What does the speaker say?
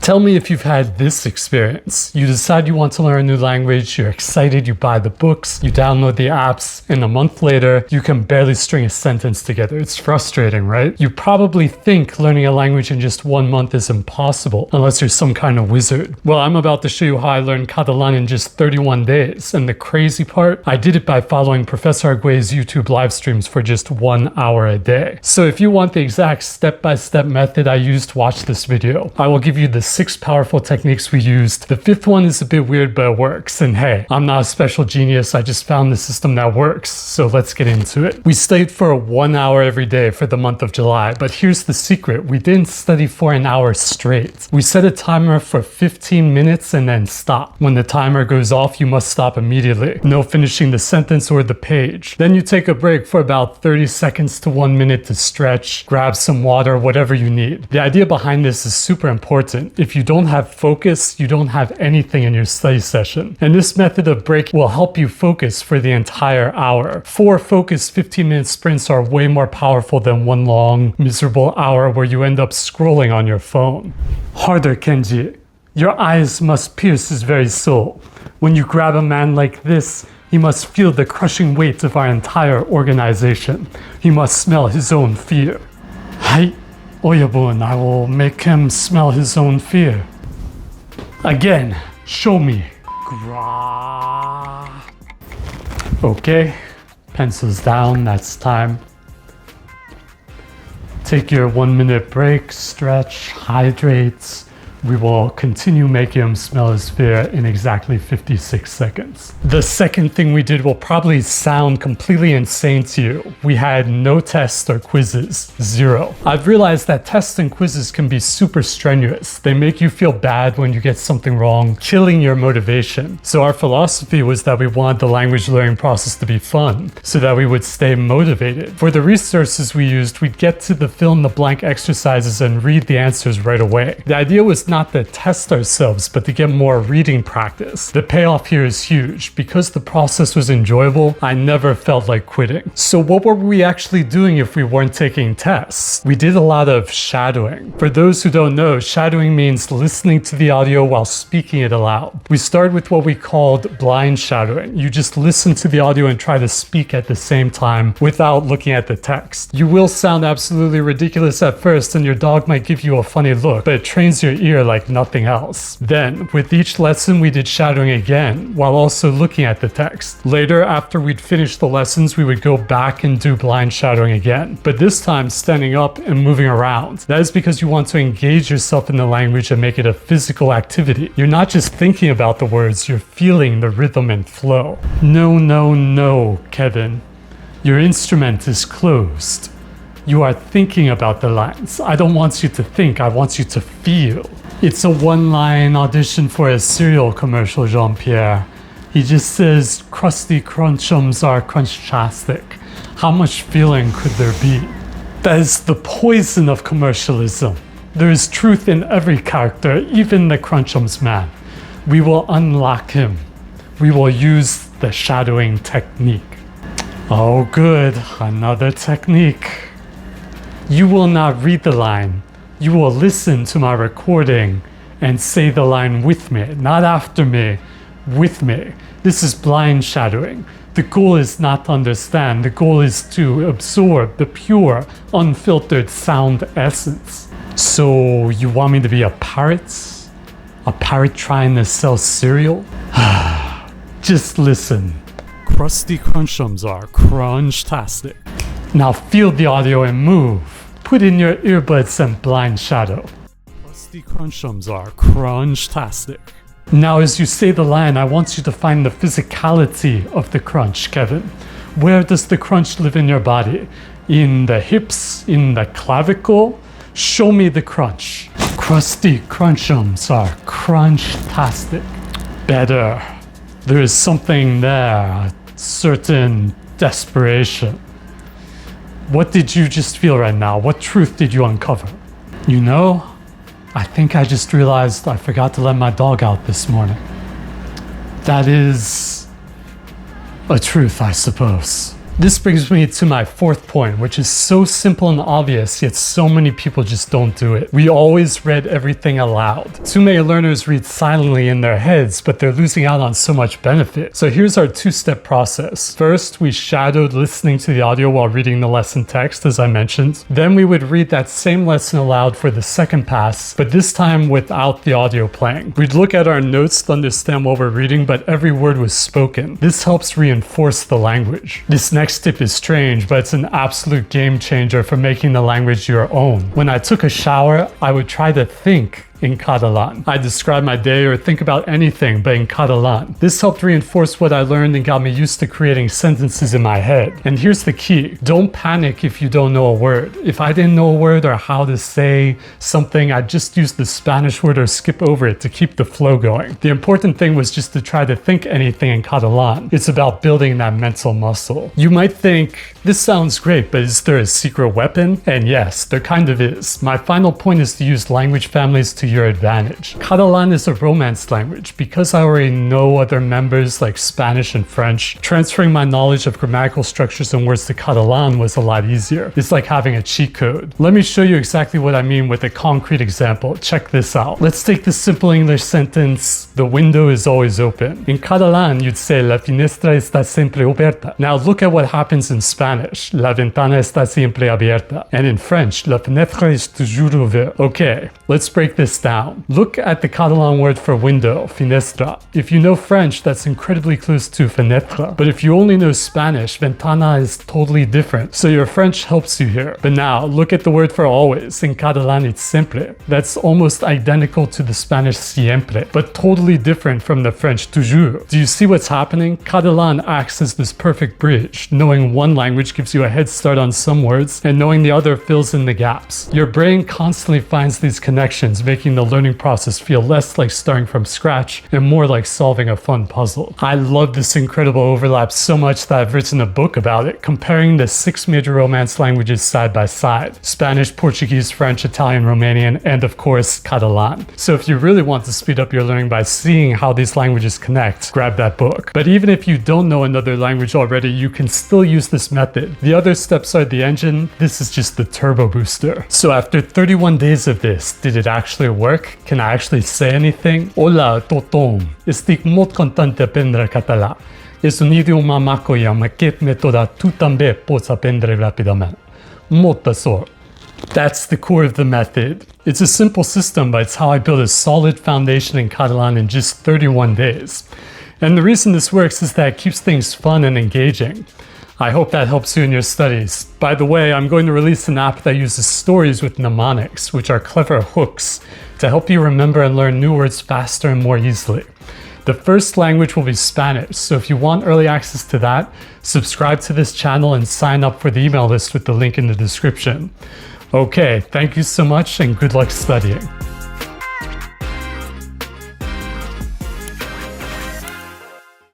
Tell me if you've had this experience. You decide you want to learn a new language, you're excited, you buy the books, you download the apps, and a month later, you can barely string a sentence together. It's frustrating, right? You probably think learning a language in just 1 month is impossible, unless you're some kind of wizard. Well, I'm about to show you how I learned Catalan in just 31 days, and the crazy part, I did it by following Professor Arguel's YouTube live streams for just 1 hour a day. So if you want the exact step-by-step method I used to watch this video, I will give you the 6 powerful techniques we used. The 5th one is a bit weird, but it works. And hey, I'm not a special genius. I just found the system that works. So let's get into it. We studied for 1 hour every day for the month of July, but here's the secret. We didn't study for an hour straight. We set a timer for 15 minutes and then stop. When the timer goes off, you must stop immediately. No finishing the sentence or the page. Then you take a break for about 30 seconds to 1 minute to stretch, grab some water, whatever you need. The idea behind this is super important. If you don't have focus, you don't have anything in your study session. And this method of break will help you focus for the entire hour. 4 focused 15-minute sprints are way more powerful than 1 long, miserable hour where you end up scrolling on your phone. Harder, Kenji. Your eyes must pierce his very soul. When you grab a man like this, he must feel the crushing weight of our entire organization. He must smell his own fear. Hai. Oyabun, I will make him smell his own fear. Again, show me. Gra. Okay, pencils down, that's time. Take your 1 minute break, stretch, hydrate. We will continue making him smell his fear in exactly 56 seconds. The second thing we did will probably sound completely insane to you. We had no tests or quizzes, 0. I've realized that tests and quizzes can be super strenuous. They make you feel bad when you get something wrong, killing your motivation. So our philosophy was that we wanted the language learning process to be fun, so that we would stay motivated. For the resources we used, we'd get to the fill in the blank exercises and read the answers right away. The idea was not to test ourselves, but to get more reading practice. The payoff here is huge. Because the process was enjoyable, I never felt like quitting. So what were we actually doing if we weren't taking tests? We did a lot of shadowing. For those who don't know, shadowing means listening to the audio while speaking it aloud. We started with what we called blind shadowing. You just listen to the audio and try to speak at the same time without looking at the text. You will sound absolutely ridiculous at first and your dog might give you a funny look, but it trains your ear like nothing else. Then, with each lesson, we did shadowing again, while also looking at the text. Later, after we'd finished the lessons, we would go back and do blind shadowing again, but this time standing up and moving around. That is because you want to engage yourself in the language and make it a physical activity. You're not just thinking about the words, you're feeling the rhythm and flow. No, no, no, Kevin. Your instrument is closed. You are thinking about the lines. I don't want you to think, I want you to feel. It's a 1-line audition for a cereal commercial, Jean-Pierre. He just says, crusty crunchums are crunchtastic. How much feeling could there be? That is the poison of commercialism. There is truth in every character, even the crunchums man. We will unlock him. We will use the shadowing technique. Oh good, another technique. You will not read the line. You will listen to my recording and say the line with me, not after me, with me. This is blind shadowing. The goal is not to understand. The goal is to absorb the pure, unfiltered sound essence. So you want me to be a parrot? A parrot trying to sell cereal? Just listen. Crusty crunchums are crunchtastic. Now feel the audio and move. Put in your earbuds and blind shadow. Crusty crunchums are crunchtastic. Now as you say the line, I want you to find the physicality of the crunch, Kevin. Where does the crunch live in your body? In the hips? In the clavicle? Show me the crunch. Crusty crunchums are crunchtastic. Better. There is something there, a certain desperation. What did you just feel right now? What truth did you uncover? You know, I think I just realized I forgot to let my dog out this morning. That is a truth, I suppose. This brings me to my fourth point, which is so simple and obvious, yet so many people just don't do it. We always read everything aloud. Too many learners read silently in their heads, but they're losing out on so much benefit. So here's our two-step process. First, we shadowed listening to the audio while reading the lesson text, as I mentioned. Then we would read that same lesson aloud for the second pass, but this time without the audio playing. We'd look at our notes to understand what we're reading, but every word was spoken. This helps reinforce the language. This next tip is strange, but it's an absolute game changer for making the language your own. When I took a shower, I would try to think in Catalan. I describe my day or think about anything, but in Catalan. This helped reinforce what I learned and got me used to creating sentences in my head. And here's the key. Don't panic if you don't know a word. If I didn't know a word or how to say something, I'd just use the Spanish word or skip over it to keep the flow going. The important thing was just to try to think anything in Catalan. It's about building that mental muscle. You might think, this sounds great, but is there a secret weapon? And yes, there kind of is. My final point is to use language families to your advantage. Catalan is a Romance language. Because I already know other members like Spanish and French, transferring my knowledge of grammatical structures and words to Catalan was a lot easier. It's like having a cheat code. Let me show you exactly what I mean with a concrete example. Check this out. Let's take this simple English sentence, the window is always open. In Catalan, you'd say, la finestra está siempre abierta. Now look at what happens in Spanish. La ventana está siempre abierta. And in French, la fenêtre est toujours ouverte. Okay, let's break this down. Look at the Catalan word for window, finestra. If you know French, that's incredibly close to fenêtre. But if you only know Spanish, ventana is totally different. So your French helps you here. But now, look at the word for always. In Catalan, it's siempre. That's almost identical to the Spanish siempre, but totally different from the French toujours. Do you see what's happening? Catalan acts as this perfect bridge. Knowing one language gives you a head start on some words, and knowing the other fills in the gaps. Your brain constantly finds these connections, making the learning process feel less like starting from scratch and more like solving a fun puzzle. I love this incredible overlap so much that I've written a book about it, comparing the 6 major Romance languages side by side: Spanish, Portuguese, French, Italian, Romanian, and of course, Catalan. So if you really want to speed up your learning by seeing how these languages connect, grab that book. But even if you don't know another language already, you can still use this method. The other steps are the engine. This is just the turbo booster. So after 31 days of this, did it actually work? Can I actually say anything? Hola, tothom. Estic molt content d'aprendre català. És un idioma maco i amb aquest mètode tu també pots aprendre ràpidament. Molta sort. That's the core of the method. It's a simple system, but it's how I built a solid foundation in Catalan in just 31 days. And the reason this works is that it keeps things fun and engaging. I hope that helps you in your studies. By the way, I'm going to release an app that uses stories with mnemonics, which are clever hooks, to help you remember and learn new words faster and more easily. The first language will be Spanish, so if you want early access to that, subscribe to this channel and sign up for the email list with the link in the description. Okay, thank you so much and good luck studying.